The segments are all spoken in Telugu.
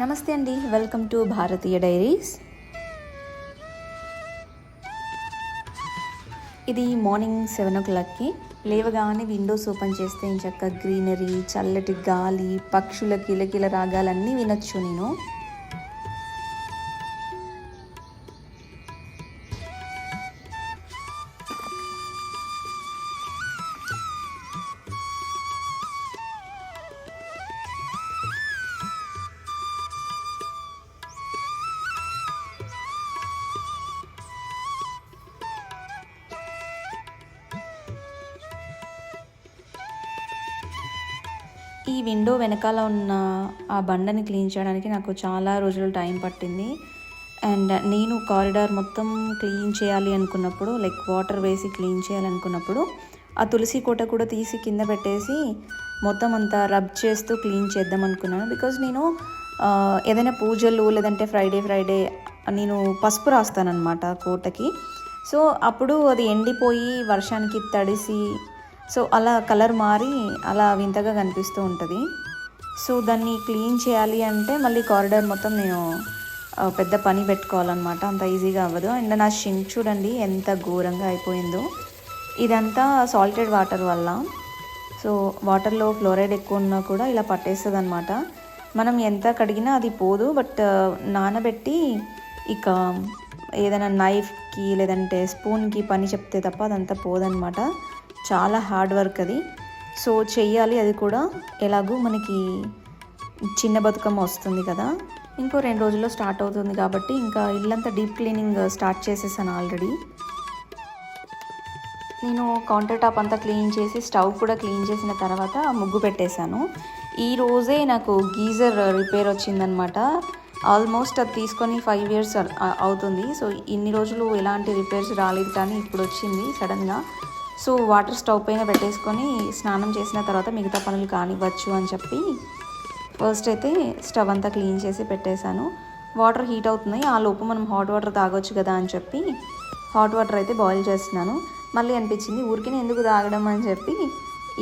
నమస్తే అండి, వెల్కమ్ టు భారతీయ డైరీస్. ఇది మార్నింగ్ 7 o'clockకి లేవగానే విండోస్ ఓపెన్ చేస్తే చక్కగా గ్రీనరీ, చల్లటి గాలి, పక్షుల కిలకిల రాగాలన్నీ వినొచ్చు నేను. ఈ విండో వెనకాల ఉన్న ఆ బండని క్లీన్ చేయడానికి నాకు చాలా రోజులు టైం పట్టింది. అండ్ నేను కారిడార్ మొత్తం క్లీన్ చేయాలి అనుకున్నప్పుడు, లైక్ వాటర్ వేసి క్లీన్ చేయాలనుకున్నప్పుడు ఆ తులసి కోట కూడా తీసి కింద పెట్టేసి మొత్తం అంతా రబ్ చేస్తూ క్లీన్ చేద్దాం అనుకున్నాను. బికాజ్ నేను ఏదైనా పూజలు లేదంటే ఫ్రైడే నేను పసుపు రాస్తానన్నమాట కోటకి. సో అప్పుడు అది ఎండిపోయి వర్షానికి తడిసి సో అలా కలర్ మారి అలా వింతగా కనిపిస్తూ ఉంటుంది. సో దాన్ని క్లీన్ చేయాలి అంటే మళ్ళీ కారిడార్ మొత్తం నేను పెద్ద పని పెట్టుకోవాలన్నమాట. అంత ఈజీగా అవ్వదు. అండ్ నా షింక్ చూడండి ఎంత ఘోరంగా అయిపోయిందో. ఇదంతా సాల్టెడ్ వాటర్ వల్ల. సో వాటర్లో ఫ్లోరైడ్ ఎక్కువ ఉన్నా కూడా ఇలా పట్టేస్తుంది అనమాట. మనం ఎంత కడిగినా అది పోదు. బట్ నానబెట్టి ఇక ఏదైనా నైఫ్కి లేదంటే స్పూన్కి పని చెప్తే తప్ప అదంతా పోదనమాట. చాలా హార్డ్ వర్క్ అది. సో చెయ్యాలి అది కూడా. ఎలాగూ మనకి చిన్న బతుకమ్మ వస్తుంది కదా, ఇంకో 2 రోజుల్లో స్టార్ట్ అవుతుంది కాబట్టి ఇంకా ఇల్లంతా డీప్ క్లీనింగ్ స్టార్ట్ చేసేసాను ఆల్రెడీ. నేను కౌంటర్ టాప్ అంతా క్లీన్ చేసి స్టవ్ కూడా క్లీన్ చేసిన తర్వాత ముగ్గు పెట్టేశాను. ఈ రోజే నాకు గీజర్ రిపేర్ వచ్చిందనమాట. ఆల్మోస్ట్ అది తీసుకొని 5 years అవుతుంది. సో ఇన్ని రోజులు ఎలాంటి రిపేర్స్ రాలేదు, కానీ ఇప్పుడు వచ్చింది సడన్గా. సో వాటర్ స్టవ్ పైన పెట్టేసుకొని స్నానం చేసిన తర్వాత మిగతా పనులు కానివ్వచ్చు అని చెప్పి ఫస్ట్ అయితే స్టవ్ అంతా క్లీన్ చేసి పెట్టేశాను. వాటర్ హీట్ అవుతున్నాయి, ఆ లోపు మనం హాట్ వాటర్ తాగొచ్చు కదా అని చెప్పి హాట్ వాటర్ అయితే బాయిల్ చేస్తున్నాను. మళ్ళీ అనిపించింది ఊరికే ఎందుకు తాగడం అని చెప్పి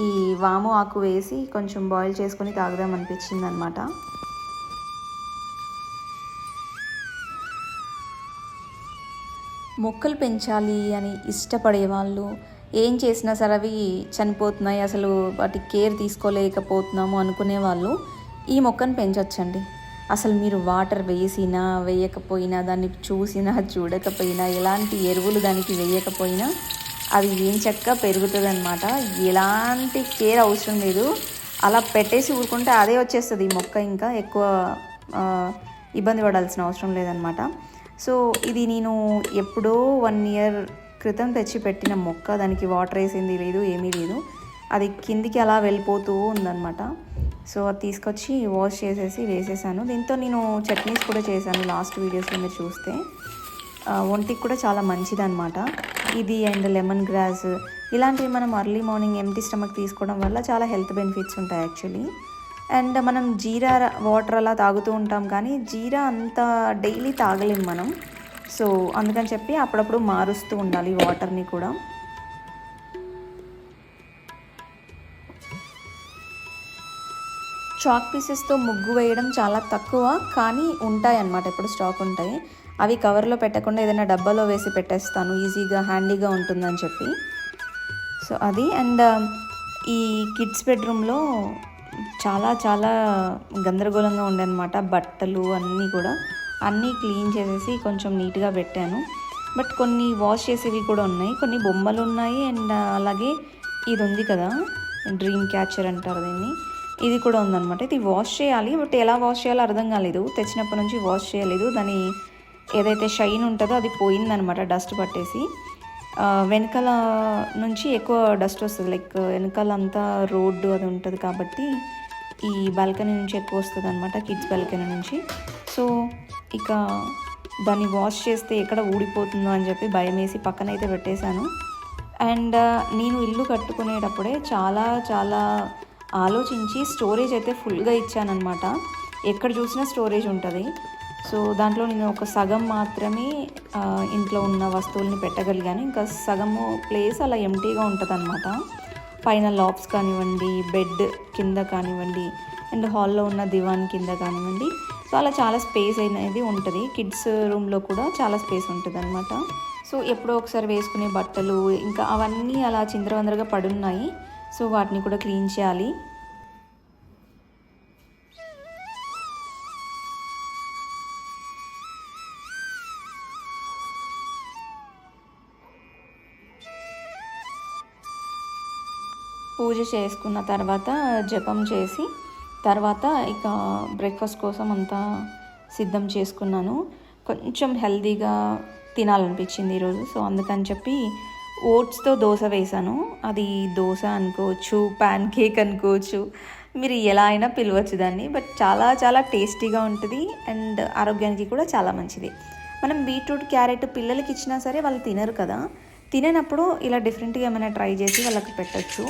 ఈ వాము ఆకు వేసి కొంచెం బాయిల్ చేసుకొని తాగదాం అనిపించింది అనమాట. మొక్కలు పెంచాలి అని ఇష్టపడే వాళ్ళు, ఏం చేసినా సరే అవి చనిపోతున్నాయి, అసలు వాటి కేర్ తీసుకోలేకపోతున్నాము అనుకునే వాళ్ళు ఈ మొక్కను పెంచవచ్చండి. అసలు మీరు వాటర్ వేసినా వేయకపోయినా, దాన్ని చూసినా చూడకపోయినా, ఎలాంటి ఎరువులు దానికి వేయకపోయినా అది ఏం చక్కగా పెరుగుతుంది అనమాట. ఎలాంటి కేర్ అవసరం లేదు. అలా పెట్టేసి ఊరుకుంటే అదే వచ్చేస్తుంది ఈ మొక్క. ఇంకా ఎక్కువ ఇబ్బంది పడాల్సిన అవసరం లేదనమాట. సో ఇది నేను ఎప్పుడో 1 year క్రితం తెచ్చి పెట్టిన మొక్క. దానికి వాటర్ వేసింది లేదు, ఏమీ లేదు. అది కిందికి అలా వెళ్ళిపోతూ ఉందన్నమాట. సో అది తీసుకొచ్చి వాష్ చేసేసి వేసేసాను. దీంతో నేను చట్నీస్ కూడా చేశాను లాస్ట్ వీడియోస్లో మీరు చూస్తే. ఒంటికి కూడా చాలా మంచిదన్నమాట ఇది. అండ్ లెమన్ గ్రాస్ ఇలాంటివి మనం ఎర్లీ మార్నింగ్ ఎంటీ స్టమక్ తీసుకోవడం వల్ల చాలా హెల్త్ బెనిఫిట్స్ ఉంటాయి యాక్చువల్లీ. అండ్ మనం జీరా వాటర్ అలా తాగుతూ ఉంటాం, కానీ జీరా అంత డైలీ తాగలేం మనం. సో అందుకని చెప్పి అప్పుడప్పుడు మారుస్తూ ఉండాలి వాటర్ని కూడా. చాక్ పీసెస్తో ముగ్గు వేయడం చాలా తక్కువ, కానీ ఉంటాయి అన్నమాట, ఎప్పుడు స్టాక్ ఉంటాయి. అవి కవర్లో పెట్టకుండా ఏదైనా డబ్బాలో వేసి పెట్టేస్తాను, ఈజీగా హ్యాండీగా ఉంటుందని చెప్పి. సో అది. అండ్ ఈ కిడ్స్ బెడ్రూమ్లో చాలా చాలా గందరగోళంగా ఉండేనమాట. బట్టలు అన్నీ క్లీన్ చేసేసి కొంచెం నీట్గా పెట్టాను. బట్ కొన్ని వాష్ చేసేవి కూడా ఉన్నాయి, కొన్ని బొమ్మలు ఉన్నాయి. అండ్ అలాగే ఇది ఉంది కదా, డ్రీమ్ క్యాచర్ అంటారు దీన్ని, ఇది కూడా ఉందన్నమాట. ఇది వాష్ చేయాలి, బట్ ఎలా వాష్ చేయాలో అర్థం కాలేదు. తెచ్చినప్పటి నుంచి వాష్ చేయలేదు. దాని ఏదైతే షైన్ ఉంటుందో అది పోయిందనమాట, డస్ట్ పట్టేసి. వెనకాల నుంచి ఎక్కువ డస్ట్ వస్తుంది, లైక్ వెనకాల అంతా రోడ్డు అది ఉంటుంది కాబట్టి ఈ బాల్కనీ నుంచి ఎక్కువ వస్తుంది అనమాట, కిడ్స్ బాల్కనీ నుంచి. సో ఇక దాన్ని వాష్ చేస్తే ఎక్కడ ఊడిపోతుందో అని చెప్పి భయం వేసి పక్కన అయితే పెట్టేశాను. అండ్ నేను ఇల్లు కట్టుకునేటప్పుడే చాలా చాలా ఆలోచించి స్టోరేజ్ అయితే ఫుల్గా ఇచ్చానమాట. ఎక్కడ చూసినా స్టోరేజ్ ఉంటుంది. సో దాంట్లో నేను ఒక సగం మాత్రమే ఇంట్లో ఉన్న వస్తువుల్ని పెట్టగలిగాను. ఇంకా సగము ప్లేస్ అలా ఎంటీగా ఉంటుంది అనమాట. పైన లాబ్స్ కానివ్వండి, బెడ్ కింద కానివ్వండి, అండ్ హాల్లో ఉన్న దివాన్ కింద కానివ్వండి, సో అలా చాలా స్పేస్ అనేది ఉంటుంది. కిడ్స్ రూమ్లో కూడా చాలా స్పేస్ ఉంటుంది అనమాట. సో ఎప్పుడో ఒకసారి వేసుకునే బట్టలు ఇంకా అవన్నీ అలా చిందరవందరగా పడున్నాయి. సో వాటిని కూడా క్లీన్ చేయాలి. పూజ చేసుకున్న తర్వాత జపం చేసి తర్వాత ఇక బ్రేక్ఫాస్ట్ కోసం అంతా సిద్ధం చేసుకున్నాను. కొంచెం హెల్తీగా తినాలనిపించింది ఈరోజు. సో అందుకని చెప్పి ఓట్స్తో దోశ వేశాను. అది దోశ అనుకోవచ్చు, ప్యాన్ కేక్ అనుకోవచ్చు, మీరు ఎలా అయినా పిలవచ్చు దాన్ని. బట్ చాలా చాలా టేస్టీగా ఉంటుంది అండ్ ఆరోగ్యానికి కూడా చాలా మంచిది. మనం బీట్రూట్, క్యారెట్ పిల్లలకి ఇచ్చినా సరే వాళ్ళు తినరు కదా. తినేటప్పుడు ఇలా డిఫరెంట్గా ఏమైనా ట్రై చేసి వాళ్ళకి పెట్టచ్చు.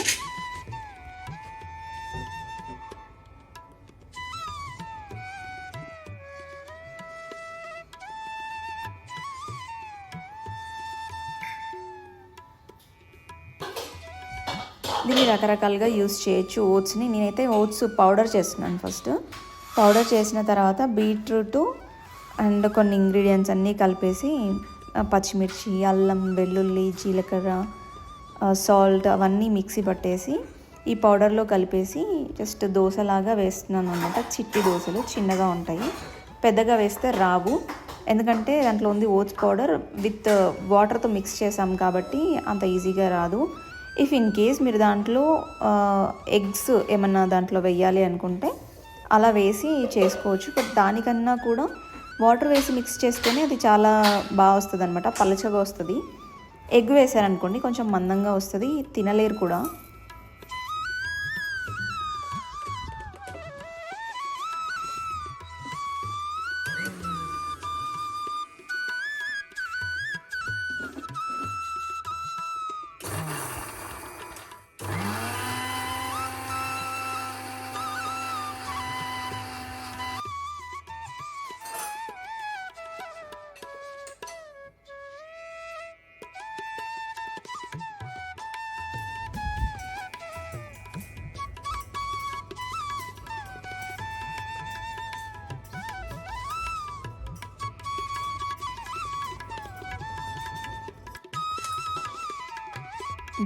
దీన్ని రకరకాలుగా యూస్ చేయొచ్చు ఓట్స్ని. నేనైతే ఓట్స్ పౌడర్ చేస్తున్నాను. ఫస్ట్ పౌడర్ చేసిన తర్వాత బీట్రూట్ అండ్ కొన్ని ఇంగ్రీడియంట్స్ అన్నీ కలిపేసి పచ్చిమిర్చి, అల్లం, వెల్లుల్లి, జీలకర్ర, సాల్ట్ అవన్నీ మిక్సీ పట్టేసి ఈ పౌడర్లో కలిపేసి జస్ట్ దోశలాగా వేస్తున్నాను అన్నమాట. చిట్టి దోశలు చిన్నగా ఉంటాయి, పెద్దగా వేస్తే రావు. ఎందుకంటే దాంట్లో ఉంది ఓట్స్ పౌడర్ విత్ వాటర్తో మిక్స్ చేసాం కాబట్టి అంత ఈజీగా రాదు. ఇఫ్ ఇన్ కేస్ మీరు దాంట్లో ఎగ్స్ ఏమన్నా దాంట్లో వేయాలి అనుకుంటే అలా వేసి చేసుకోవచ్చు. బట్ దానికన్నా కూడా వాటర్ వేసి మిక్స్ చేస్తేనే అది చాలా బాగా వస్తుంది అనమాట, పలచగా వస్తుంది. ఎగ్ వేసారనుకోండి కొంచెం మందంగా వస్తుంది, తినలేరు కూడా.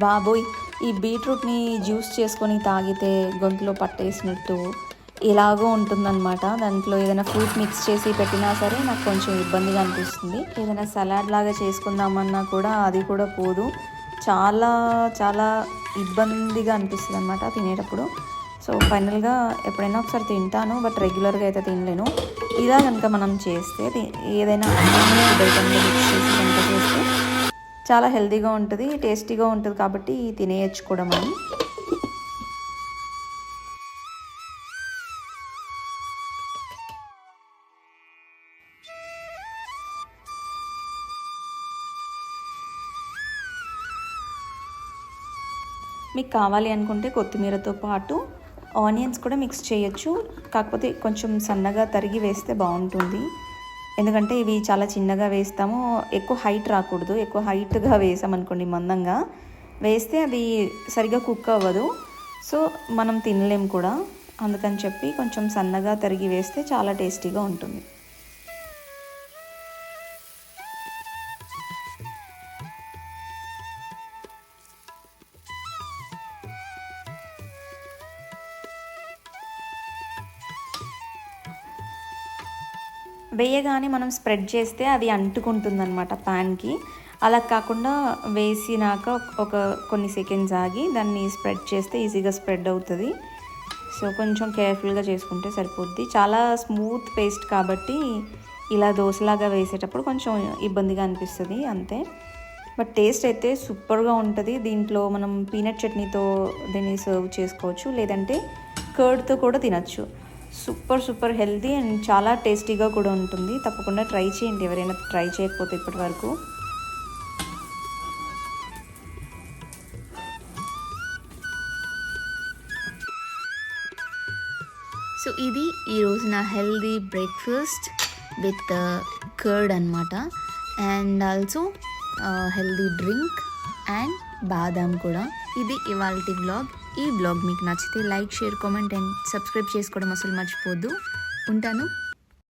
బాబోయ్, ఈ బీట్రూట్ని జ్యూస్ చేసుకొని తాగితే గొంతులో పట్టేసినట్టు ఎలాగో ఉంటుందన్నమాట. దాంట్లో ఏదైనా ఫ్రూట్ మిక్స్ చేసి పెట్టినా సరే నాకు కొంచెం ఇబ్బందిగా అనిపిస్తుంది. ఏదైనా సలాడ్ లాగా చేసుకుందామన్నా కూడా అది కూడా పోదు. చాలా చాలా ఇబ్బందిగా అనిపిస్తుంది అనమాట తినేటప్పుడు. సో ఫైనల్గా ఎప్పుడైనా ఒకసారి తింటాను, బట్ రెగ్యులర్గా అయితే తినలేను. ఇలా కనుక మనం చేస్తే ఏదైనా మిక్స్ చేసి కనుక చేస్తే చాలా హెల్తీగా ఉంటుంది, టేస్టీగా ఉంటుంది కాబట్టి తినేయచ్చు కూడా మనం. మీకు కావాలి అనుకుంటే కొత్తిమీరతో పాటు ఆనియన్స్ కూడా మిక్స్ చేయొచ్చు. కాకపోతే కొంచెం సన్నగా తరిగి వేస్తే బాగుంటుంది. ఎందుకంటే ఇవి చాలా చిన్నగా వేస్తాము, ఎక్కువ హైట్ రాకూడదు. ఎక్కువ హైట్గా వేసామనుకోండి, మందంగా వేస్తే అది సరిగా కుక్ అవ్వదు, సో మనం తినలేం కూడా. అందుకని చెప్పి కొంచెం సన్నగా తరిగి వేస్తే చాలా టేస్టీగా ఉంటుంది. వేయగానే మనం స్ప్రెడ్ చేస్తే అది అంటుకుంటుందన్నమాట ప్యాన్కి. అలా కాకుండా వేసినాక ఒక కొన్ని సెకండ్స్ ఆగి దాన్ని స్ప్రెడ్ చేస్తే ఈజీగా స్ప్రెడ్ అవుతుంది. సో కొంచెం కేర్ఫుల్గా చేసుకుంటే సరిపోద్ది. చాలా స్మూత్ పేస్ట్ కాబట్టి ఇలా దోశలాగా వేసేటప్పుడు కొంచెం ఇబ్బందిగా అనిపిస్తుంది అంతే. బట్ టేస్ట్ అయితే సూపర్గా ఉంటుంది. దీంట్లో మనం పీనట్ చట్నీతో దీన్ని సర్వ్ చేసుకోవచ్చు, లేదంటే కర్డ్తో కూడా తినచ్చు. సూపర్ హెల్తీ అండ్ చాలా టేస్టీగా కూడా ఉంటుంది. తప్పకుండా ట్రై చేయండి ఎవరైనా ట్రై చేయకపోతే ఇప్పటి వరకు. సో ఇది ఈరోజు నా హెల్తీ బ్రేక్ఫాస్ట్ విత్ కర్డ్ అనమాట, and also healthy drink and బాదాం కూడా. ఇది ఇవాల్టి వ్లాగ్. ఈ వ్లాగ్ మీకు నచ్చితే like, share, comment and subscribe చేసుకోవడం అసలు మర్చిపోద్దు. ఉంటాను.